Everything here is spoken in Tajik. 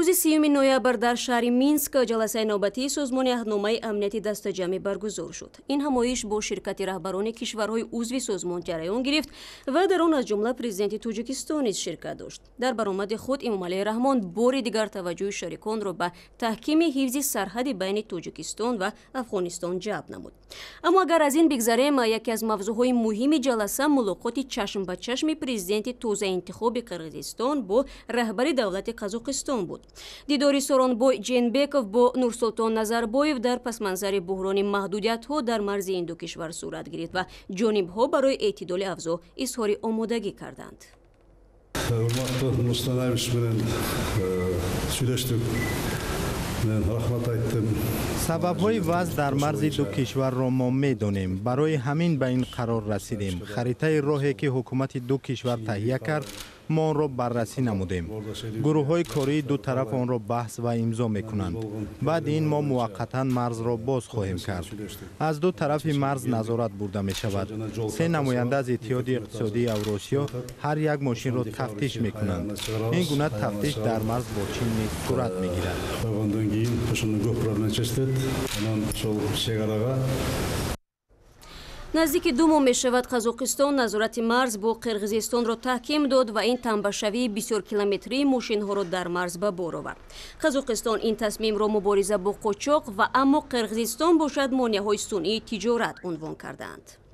рӯзи 3 ноябр дар шаҳри Минск ҷаласаи навбатии созмони аҳдномаи амнияти дастаҷамъӣ баргузор шуд. Ин ҳамоиш бо ширкати раҳбарони кишварҳои узви созмон ҷараён гирифт ва дар он аз ҷумла президенти Тоҷикистон низ ширкат дошт. Дар баромади худ Эмомалии Раҳмон бори дигар таваҷҷӯҳи шариконро ба таҳкими ҳифзи сарҳади байни Тоҷикистон ва Афғонистон ҷалб намуд. Аммо агар аз ин бигзарем, яке аз мавзӯъҳои муҳими ҷаласа мулоқоти чашм ба чашми президенти тозаинтихоби Қирғизистон бо раҳбари давлати Қазоқистон буд. Дидори Сооронбой Ҷенбеков бо Нурсултон Назарбоев дар пасманзари буҳрони маҳдудиятҳо дар марзи ин ду кишвар сурат гирифт ва ҷонибҳо барои эътидоли авзо изҳори омодагӣ карданд. Урматтуу Нурсултон Айбишев менен сүйлөштүк. Мен рахмат айттым. Сабабҳои вазъ дар марзи ду кишварро мо медонем. Барои ҳамин ба ин қарор расидем. Харитаи роҳе ки ҳукумати ду кишвар таҳия кард, мо онро баррасӣ намудем. Гурӯҳҳои кории ду тараф онро баҳс ва имзо мекунанд. Баъди ин мо муваққатан марзро боз хоҳем кард. Аз ду тарафи марз назорат бурда мешавад. Се намоянда аз Иттиҳоди иқтисодии Авросиё ҳар як мошинро тафтиш мекунанд. Ин гуна тафтиш дар марз бо Чин низ сурат мегирад. наздики 2 моҳ мешавад Қазоқистон назорати марз бо Қирғизистонро таҳким дод ва ин тамбашавии бисёр километрии мошинҳоро дар марз ба бор овард. Қазоқистон ин тасмимро мубориза бо қочоқ ва аммо Қирғизистон бошад монеаҳои сунъии тиҷорат унвон карданд.